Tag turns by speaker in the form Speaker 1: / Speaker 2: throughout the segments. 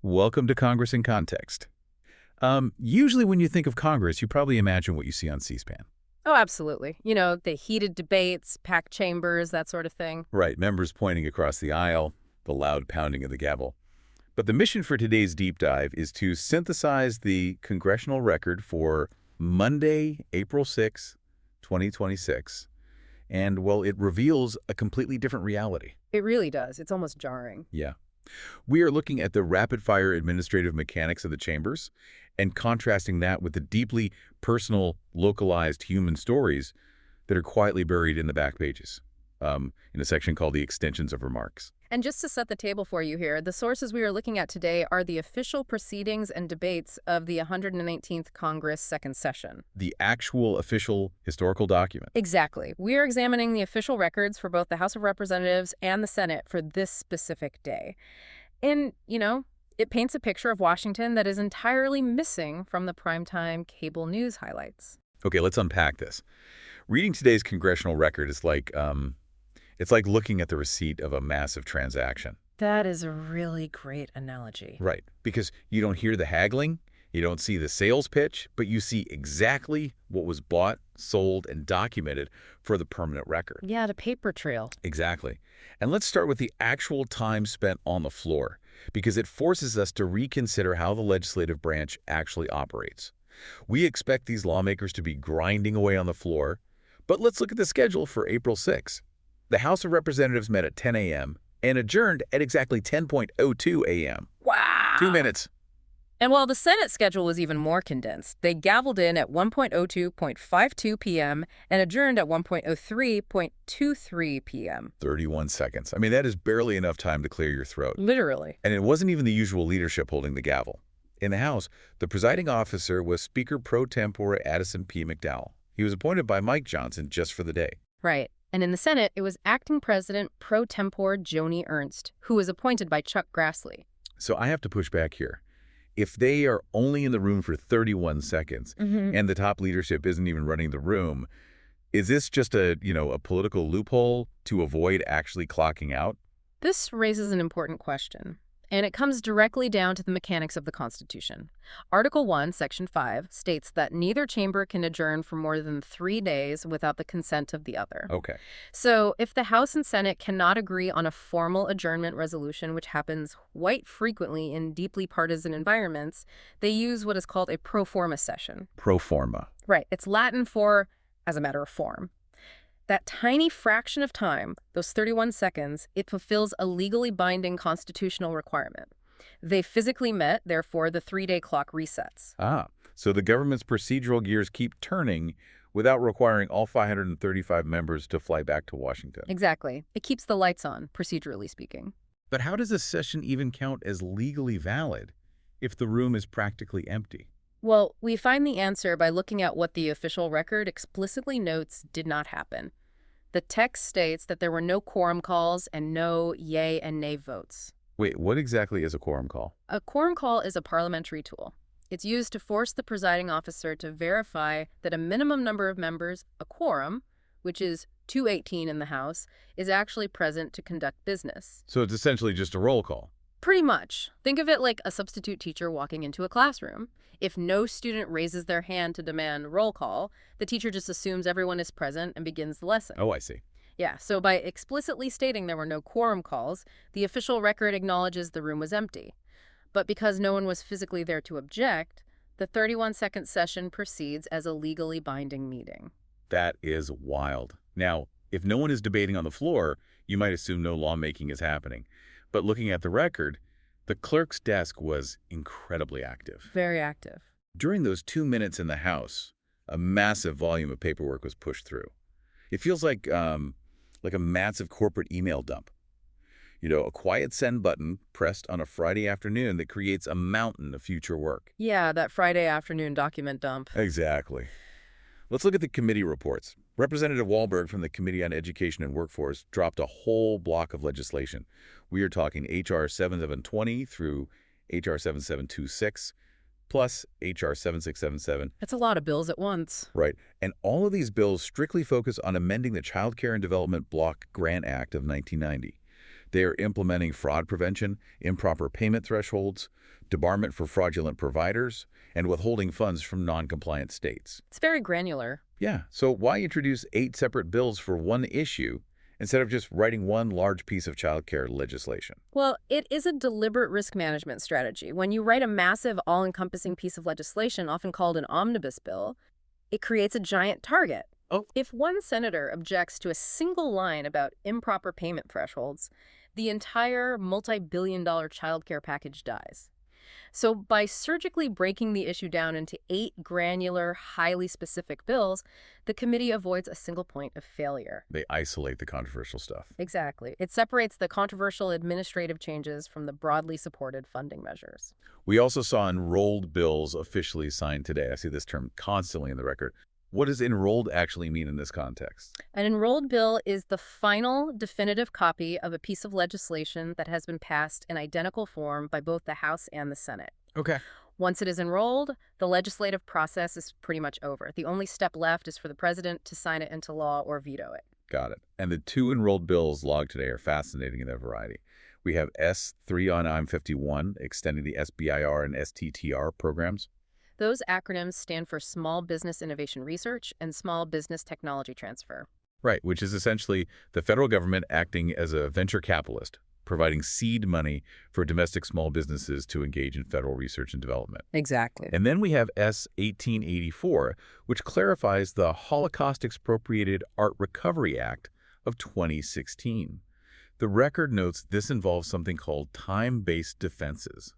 Speaker 1: Welcome to Congress in Context. Usually when you think of Congress, you probably imagine what you see on C-SPAN.
Speaker 2: Oh, absolutely. You know, the heated debates, packed chambers, that sort of thing.
Speaker 1: Right, members pointing across the aisle, the loud pounding of the gavel. But the mission for today's deep dive is to synthesize the congressional record for Monday, April 6, 2026. And, well, it reveals a completely different reality.
Speaker 2: It really does. It's almost jarring.
Speaker 1: Yeah. We are looking at the rapid-fire administrative mechanics of the chambers and contrasting that with the deeply personal, localized human stories that are quietly buried in the back pages, in a section called the Extensions of Remarks.
Speaker 2: And just to set the table for you here, the sources we are looking at today are the official proceedings and debates of the 119th Congress Second Session.
Speaker 1: The actual official historical document.
Speaker 2: Exactly. We are examining the official records for both the House of Representatives and the Senate for this specific day. And, you know, it paints a picture of Washington that is entirely missing from the primetime cable news highlights.
Speaker 1: Okay, let's unpack this. Reading today's congressional record is like, it's like looking at the receipt of a massive transaction.
Speaker 2: That is a really great analogy.
Speaker 1: Right, because you don't hear the haggling, you don't see the sales pitch, but you see exactly what was bought, sold, and documented for the permanent record.
Speaker 2: Yeah, the paper trail.
Speaker 1: Exactly. And let's start with the actual time spent on the floor, because it forces us to reconsider how the legislative branch actually operates. We expect these lawmakers to be grinding away on the floor, but let's look at the schedule for April 6. The House of Representatives met at 10 a.m. and adjourned at exactly 10:02 a.m.
Speaker 2: Wow!
Speaker 1: 2 minutes.
Speaker 2: And while the Senate schedule was even more condensed, they gavelled in at 1:02.52 p.m. and adjourned at 1:03.23 p.m.
Speaker 1: 31 seconds. I mean, that is barely enough time to clear your throat.
Speaker 2: Literally.
Speaker 1: And it wasn't even the usual leadership holding the gavel. In the House, the presiding officer was Speaker pro tempore Addison P. McDowell. He was appointed by Mike Johnson just for the day.
Speaker 2: Right. And in the Senate, it was acting president pro tempore Joni Ernst, who was appointed by Chuck Grassley.
Speaker 1: So I have to push back here. If they are only in the room for 31 seconds and the top leadership isn't even running the room, is this just a political loophole to avoid actually clocking out?
Speaker 2: This raises an important question, and it comes directly down to the mechanics of the Constitution. Article 1, Section 5 states that neither chamber can adjourn for more than 3 days without the consent of the other.
Speaker 1: Okay.
Speaker 2: So if the House and Senate cannot agree on a formal adjournment resolution, which happens quite frequently in deeply partisan environments, they use what is called a pro forma session.
Speaker 1: Pro forma.
Speaker 2: Right. It's Latin for as a matter of form. That tiny fraction of time, those 31 seconds, it fulfills a legally binding constitutional requirement. They physically met, therefore the 3-day clock resets.
Speaker 1: Ah, so the government's procedural gears keep turning without requiring all 535 members to fly back to Washington.
Speaker 2: Exactly. It keeps the lights on, procedurally speaking.
Speaker 1: But how does a session even count as legally valid if the room is practically empty?
Speaker 2: Well, we find the answer by looking at what the official record explicitly notes did not happen. The text states that there were no quorum calls and no yay and nay votes.
Speaker 1: Wait, what exactly is a quorum call?
Speaker 2: A quorum call is a parliamentary tool. It's used to force the presiding officer to verify that a minimum number of members, a quorum, which is 218 in the House, is actually present to conduct business.
Speaker 1: So it's essentially just a roll call.
Speaker 2: Pretty much. Think of it like a substitute teacher walking into a classroom. If no student raises their hand to demand roll call, the teacher just assumes everyone is present and begins the lesson.
Speaker 1: Oh, I see.
Speaker 2: Yeah, so by explicitly stating there were no quorum calls, the official record acknowledges the room was empty. But because no one was physically there to object, the 31-second session proceeds as a legally binding meeting.
Speaker 1: That is wild. Now, if no one is debating on the floor, you might assume no lawmaking is happening. But looking at the record, the clerk's desk was incredibly active.
Speaker 2: Very active.
Speaker 1: During those 2 minutes in the House, a massive volume of paperwork was pushed through. It feels like a massive corporate email dump. You know, a quiet send button pressed on a Friday afternoon that creates a mountain of future work.
Speaker 2: Yeah, that Friday afternoon document dump.
Speaker 1: Exactly. Let's look at the committee reports. Representative Wahlberg from the Committee on Education and Workforce dropped a whole block of legislation. We are talking H.R. 7720 through H.R. 7726, plus H.R. 7677.
Speaker 2: That's a lot of bills at once.
Speaker 1: Right. And all of these bills strictly focus on amending the Child Care and Development Block Grant Act of 1990. They are implementing fraud prevention, improper payment thresholds, debarment for fraudulent providers, and withholding funds from non-compliant states.
Speaker 2: It's very granular.
Speaker 1: Yeah, so why introduce 8 separate bills for one issue instead of just writing one large piece of child care legislation?
Speaker 2: Well, it is a deliberate risk management strategy. When you write a massive, all-encompassing piece of legislation, often called an omnibus bill, it creates a giant target.
Speaker 1: Oh.
Speaker 2: If one senator objects to a single line about improper payment thresholds, the entire multi-billion-dollar child care package dies. So by surgically breaking the issue down into 8 granular, highly specific bills, the committee avoids a single point of failure.
Speaker 1: They isolate the controversial stuff.
Speaker 2: Exactly. It separates the controversial administrative changes from the broadly supported funding measures.
Speaker 1: We also saw enrolled bills officially signed today. I see this term constantly in the record. What does enrolled actually mean in this context?
Speaker 2: An enrolled bill is the final definitive copy of a piece of legislation that has been passed in identical form by both the House and the Senate.
Speaker 1: Okay.
Speaker 2: Once it is enrolled, the legislative process is pretty much over. The only step left is for the president to sign it into law or veto it.
Speaker 1: Got it. And the 2 enrolled bills logged today are fascinating in their variety. We have S3 on I'm51, extending the SBIR and STTR programs.
Speaker 2: Those acronyms stand for Small Business Innovation Research and Small Business Technology Transfer.
Speaker 1: Right, which is essentially the federal government acting as a venture capitalist, providing seed money for domestic small businesses to engage in federal research and development.
Speaker 2: Exactly.
Speaker 1: And then we have S1884, which clarifies the Holocaust Expropriated Art Recovery Act of 2016. The record notes this involves something called time-based defenses.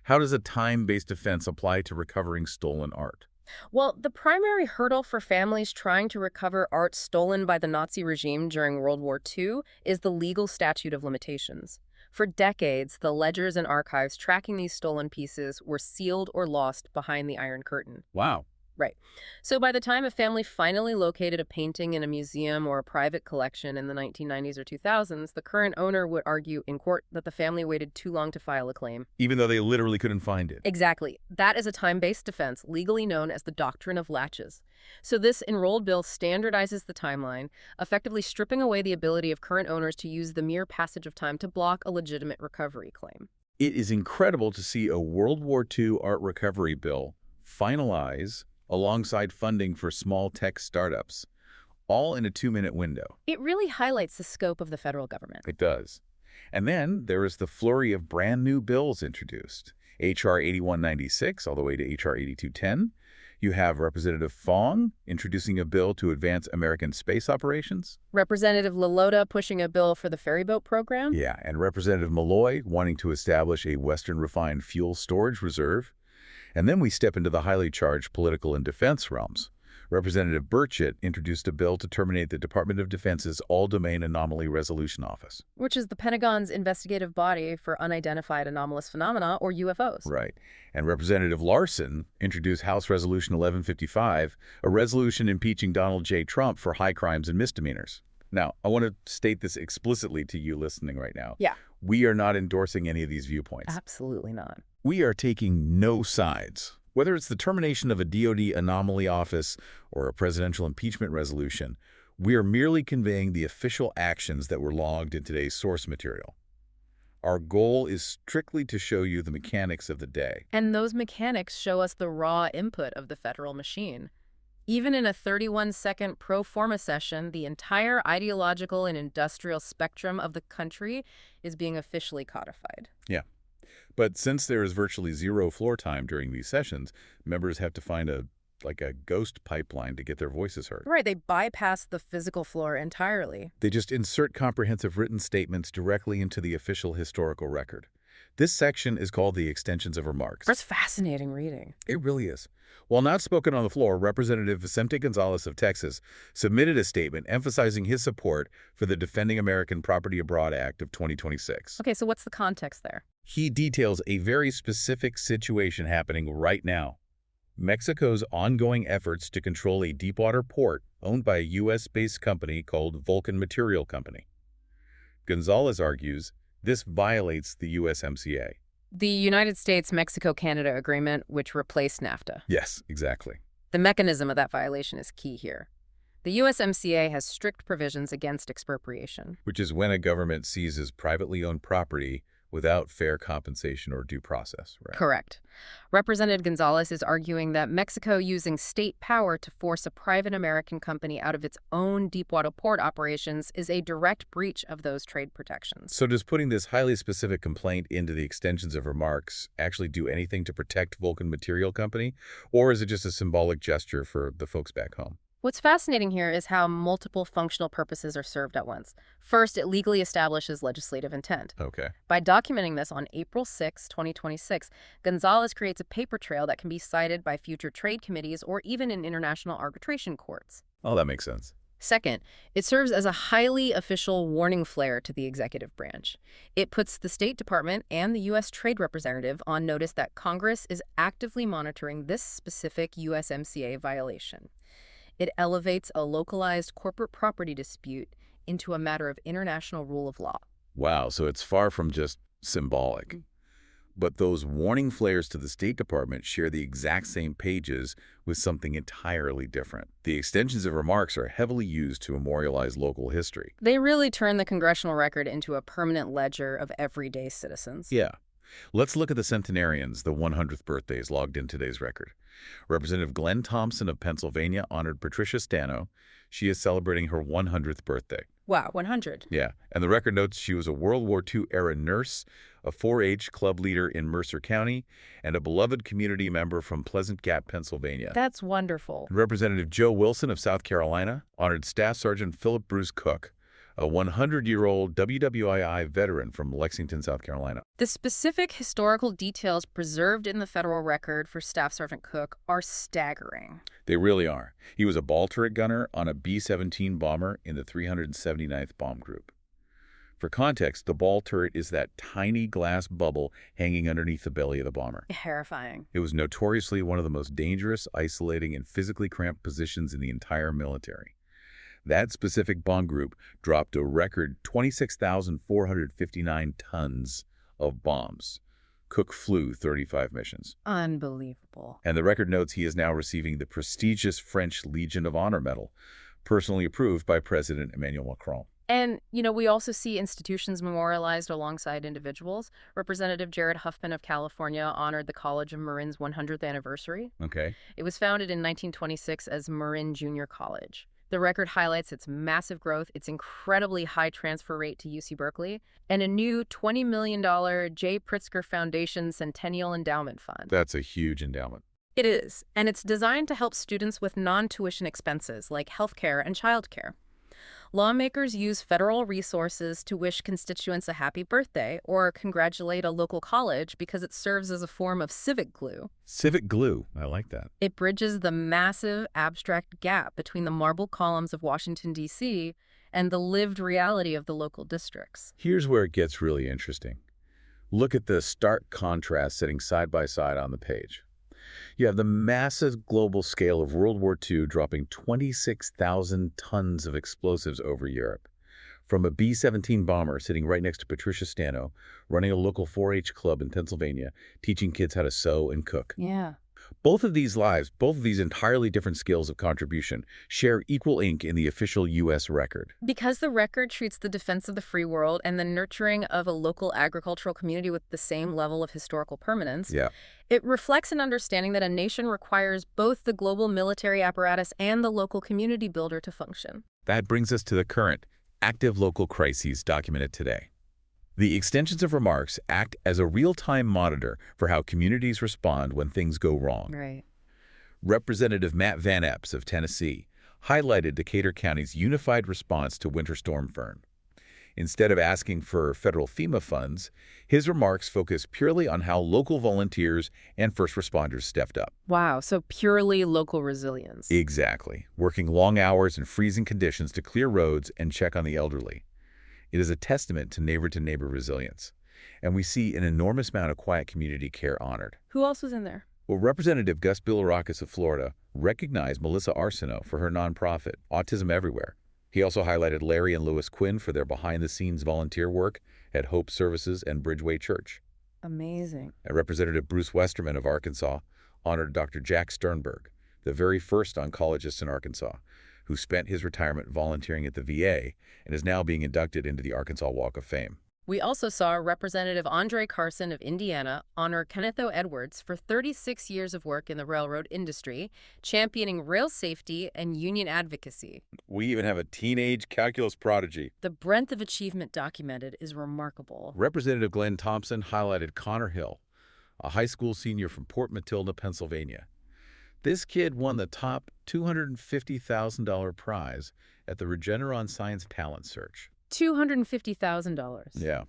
Speaker 1: How does a time-based defense apply to recovering stolen art?
Speaker 2: Well, the primary hurdle for families trying to recover art stolen by the Nazi regime during World War II is the legal statute of limitations. For decades, the ledgers and archives tracking these stolen pieces were sealed or lost behind the Iron Curtain.
Speaker 1: Wow.
Speaker 2: Right. So by the time a family finally located a painting in a museum or a private collection in the 1990s or 2000s, the current owner would argue in court that the family waited too long to file a claim.
Speaker 1: Even though they literally couldn't find it.
Speaker 2: Exactly. That is a time-based defense, legally known as the doctrine of latches. So this enrolled bill standardizes the timeline, effectively stripping away the ability of current owners to use the mere passage of time to block a legitimate recovery claim.
Speaker 1: It is incredible to see a World War II art recovery bill finalize alongside funding for small tech startups, all in a 2-minute window.
Speaker 2: It really highlights the scope of the federal government.
Speaker 1: It does. And then there is the flurry of brand new bills introduced. H.R. 8196 all the way to H.R. 8210. You have Representative Fong introducing a bill to advance American space operations.
Speaker 2: Representative Lalota pushing a bill for the ferryboat program.
Speaker 1: Yeah, and Representative Malloy wanting to establish a Western refined fuel storage reserve. And then we step into the highly charged political and defense realms. Representative Burchett introduced a bill to terminate the Department of Defense's All-Domain Anomaly Resolution Office.
Speaker 2: Which is the Pentagon's investigative body for unidentified anomalous phenomena, or UFOs.
Speaker 1: Right. And Representative Larson introduced House Resolution 1155, a resolution impeaching Donald J. Trump for high crimes and misdemeanors. Now, I want to state this explicitly to you listening right now.
Speaker 2: Yeah.
Speaker 1: We are not endorsing any of these viewpoints.
Speaker 2: Absolutely not.
Speaker 1: We are taking no sides. Whether it's the termination of a DoD anomaly office or a presidential impeachment resolution, we are merely conveying the official actions that were logged in today's source material. Our goal is strictly to show you the mechanics of the day.
Speaker 2: And those mechanics show us the raw input of the federal machine. Even in a 31-second pro forma session, the entire ideological and industrial spectrum of the country is being officially codified.
Speaker 1: Yeah. But since there is virtually zero floor time during these sessions, members have to find a ghost pipeline to get their voices heard.
Speaker 2: Right, they bypass the physical floor entirely.
Speaker 1: They just insert comprehensive written statements directly into the official historical record. This section is called the extensions of remarks.
Speaker 2: That's fascinating reading.
Speaker 1: It really is. While not spoken on the floor, Representative Vicente Gonzalez of Texas submitted a statement emphasizing his support for the Defending American Property Abroad Act of 2026.
Speaker 2: Okay, so what's the context there?
Speaker 1: He details a very specific situation happening right now. Mexico's ongoing efforts to control a deepwater port owned by a U.S.-based company called Vulcan Material Company. Gonzalez argues this violates the USMCA.
Speaker 2: The United States-Mexico-Canada Agreement, which replaced NAFTA.
Speaker 1: Yes, exactly.
Speaker 2: The mechanism of that violation is key here. The USMCA has strict provisions against expropriation.
Speaker 1: Which is when a government seizes privately owned property without fair compensation or due process, right?
Speaker 2: Correct. Representative Gonzalez is arguing that Mexico using state power to force a private American company out of its own deepwater port operations is a direct breach of those trade protections.
Speaker 1: So does putting this highly specific complaint into the extensions of remarks actually do anything to protect Vulcan Material Company? Or is it just a symbolic gesture for the folks back home?
Speaker 2: What's fascinating here is how multiple functional purposes are served at once. First, it legally establishes legislative intent.
Speaker 1: Okay.
Speaker 2: By documenting this on April 6, 2026, Gonzalez creates a paper trail that can be cited by future trade committees or even in international arbitration courts.
Speaker 1: Oh, that makes sense.
Speaker 2: Second, it serves as a highly official warning flare to the executive branch. It puts the State Department and the U.S. Trade Representative on notice that Congress is actively monitoring this specific USMCA violation. It elevates a localized corporate property dispute into a matter of international rule of law.
Speaker 1: Wow, so it's far from just symbolic. But those warning flares to the State Department share the exact same pages with something entirely different. The extensions of remarks are heavily used to memorialize local history.
Speaker 2: They really turn the congressional record into a permanent ledger of everyday citizens.
Speaker 1: Yeah. Let's look at the centenarians, the 100th birthdays logged in today's record. Representative Glenn Thompson of Pennsylvania honored Patricia Stano. She is celebrating her 100th birthday.
Speaker 2: Wow, 100.
Speaker 1: Yeah, and the record notes she was a World War II-era nurse, a 4-H club leader in Mercer County, and a beloved community member from Pleasant Gap, Pennsylvania.
Speaker 2: That's wonderful.
Speaker 1: Representative Joe Wilson of South Carolina honored Staff Sergeant Phillip Bruce Cook, a 100-year-old WWII veteran from Lexington, South Carolina.
Speaker 2: The specific historical details preserved in the federal record for Staff Sergeant Cook are staggering.
Speaker 1: They really are. He was a ball turret gunner on a B-17 bomber in the 379th Bomb Group. For context, the ball turret is that tiny glass bubble hanging underneath the belly of the bomber.
Speaker 2: Terrifying.
Speaker 1: It was notoriously one of the most dangerous, isolating, and physically cramped positions in the entire military. That specific bomb group dropped a record 26,459 tons of bombs. Cook flew 35 missions.
Speaker 2: Unbelievable.
Speaker 1: And the record notes he is now receiving the prestigious French Legion of Honor Medal, personally approved by President Emmanuel Macron.
Speaker 2: And, we also see institutions memorialized alongside individuals. Representative Jared Huffman of California honored the College of Marin's 100th anniversary.
Speaker 1: Okay.
Speaker 2: It was founded in 1926 as Marin Junior College. The record highlights its massive growth, its incredibly high transfer rate to UC Berkeley, and a new $20 million J. Pritzker Foundation Centennial Endowment Fund.
Speaker 1: That's a huge endowment.
Speaker 2: It is, and it's designed to help students with non-tuition expenses like healthcare and childcare. Lawmakers use federal resources to wish constituents a happy birthday or congratulate a local college because it serves as a form of civic glue.
Speaker 1: Civic glue. I like that.
Speaker 2: It bridges the massive abstract gap between the marble columns of Washington, D.C. and the lived reality of the local districts.
Speaker 1: Here's where it gets really interesting. Look at the stark contrast sitting side by side on the page. You have the massive global scale of World War II dropping 26,000 tons of explosives over Europe. From a B-17 bomber sitting right next to Patricia Stano, running a local 4-H club in Pennsylvania, teaching kids how to sew and cook.
Speaker 2: Yeah.
Speaker 1: Both of these lives, both of these entirely different scales of contribution, share equal ink in the official U.S. record.
Speaker 2: Because the record treats the defense of the free world and the nurturing of a local agricultural community with the same level of historical permanence, it reflects an understanding that a nation requires both the global military apparatus and the local community builder to function.
Speaker 1: That brings us to the current, active local crises documented today. The extensions of remarks act as a real-time monitor for how communities respond when things go wrong.
Speaker 2: Right.
Speaker 1: Representative Matt Van Epps of Tennessee highlighted Decatur County's unified response to Winter Storm Fern. Instead of asking for federal FEMA funds, his remarks focused purely on how local volunteers and first responders stepped up.
Speaker 2: Wow, so purely local resilience.
Speaker 1: Exactly, working long hours in freezing conditions to clear roads and check on the elderly. It is a testament to neighbor resilience. And we see an enormous amount of quiet community care honored.
Speaker 2: Who else was in there?
Speaker 1: Well, Representative Gus Bilirakis of Florida recognized Melissa Arsenault for her nonprofit, Autism Everywhere. He also highlighted Larry and Lewis Quinn for their behind-the-scenes volunteer work at Hope Services and Bridgeway Church.
Speaker 2: Amazing.
Speaker 1: And Representative Bruce Westerman of Arkansas honored Dr. Jack Sternberg, the very first oncologist in Arkansas, who spent his retirement volunteering at the VA and is now being inducted into the Arkansas Walk of Fame.
Speaker 2: We also saw Representative Andre Carson of Indiana honor Kenneth O. Edwards for 36 years of work in the railroad industry, championing rail safety and union advocacy.
Speaker 1: We even have a teenage calculus prodigy.
Speaker 2: The breadth of achievement documented is remarkable.
Speaker 1: Representative Glenn Thompson highlighted Connor Hill, a high school senior from Port Matilda, Pennsylvania. This kid won the top $250,000 prize at the Regeneron Science Talent Search.
Speaker 2: $250,000.
Speaker 1: Yeah.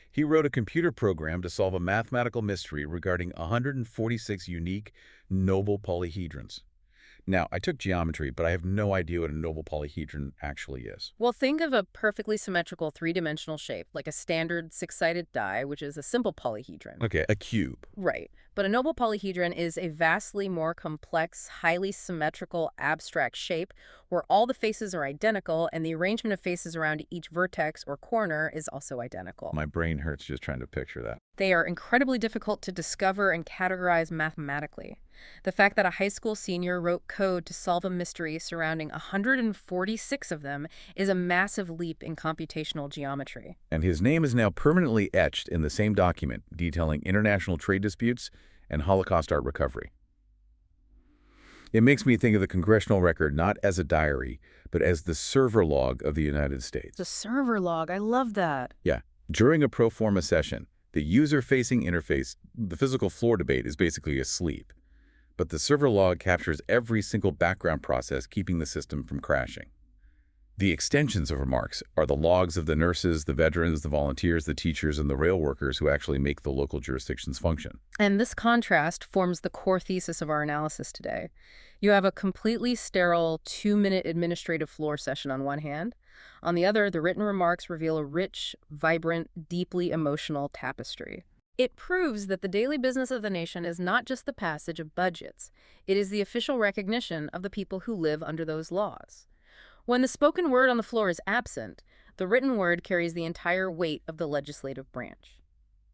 Speaker 1: He wrote a computer program to solve a mathematical mystery regarding 146 unique noble polyhedrons. Now, I took geometry, but I have no idea what a noble polyhedron actually is.
Speaker 2: Well, think of a perfectly symmetrical three-dimensional shape, like a standard six-sided die, which is a simple polyhedron.
Speaker 1: Okay, a cube.
Speaker 2: Right. But a noble polyhedron is a vastly more complex, highly symmetrical, abstract shape where all the faces are identical and the arrangement of faces around each vertex or corner is also identical.
Speaker 1: My brain hurts just trying to picture that.
Speaker 2: They are incredibly difficult to discover and categorize mathematically. The fact that a high school senior wrote code to solve a mystery surrounding 146 of them is a massive leap in computational geometry.
Speaker 1: And his name is now permanently etched in the same document detailing international trade disputes and Holocaust art recovery. It makes me think of the congressional record not as a diary, but as the server log of the United States.
Speaker 2: The server log, I love that.
Speaker 1: Yeah. During a pro forma session, the user-facing interface, the physical floor debate, is basically asleep. But the server log captures every single background process keeping the system from crashing. The extensions of remarks are the logs of the nurses, the veterans, the volunteers, the teachers, and the rail workers who actually make the local jurisdictions function.
Speaker 2: And this contrast forms the core thesis of our analysis today. You have a completely sterile 2-minute administrative floor session on one hand. On the other, the written remarks reveal a rich, vibrant, deeply emotional tapestry. It proves that the daily business of the nation is not just the passage of budgets. It is the official recognition of the people who live under those laws. When the spoken word on the floor is absent, the written word carries the entire weight of the legislative branch.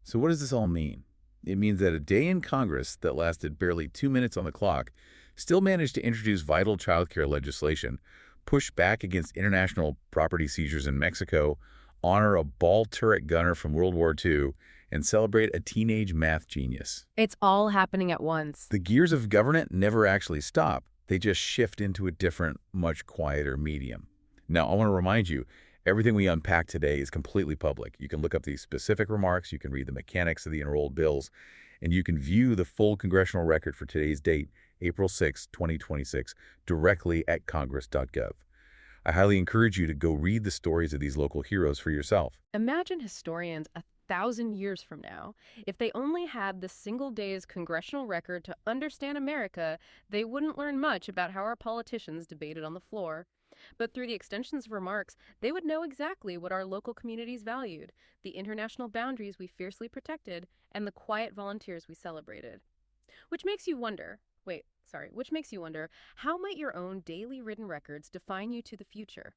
Speaker 1: So what does this all mean? It means that a day in Congress that lasted barely 2 minutes on the clock still managed to introduce vital child care legislation, push back against international property seizures in Mexico, honor a ball turret gunner from World War II, and celebrate a teenage math genius.
Speaker 2: It's all happening at once.
Speaker 1: The gears of government never actually stop. They just shift into a different, much quieter medium. Now, I want to remind you, everything we unpack today is completely public. You can look up these specific remarks, you can read the mechanics of the enrolled bills, and you can view the full congressional record for today's date, April 6, 2026, directly at congress.gov. I highly encourage you to go read the stories of these local heroes for yourself.
Speaker 2: Imagine historians 1,000 years from now. If they only had the single day's congressional record to understand America, they wouldn't learn much about how our politicians debated on the floor. But through the extensions of remarks, they would know exactly what our local communities valued, the international boundaries we fiercely protected, and the quiet volunteers we celebrated. Which makes you wonder, how might your own daily written records define you to the future?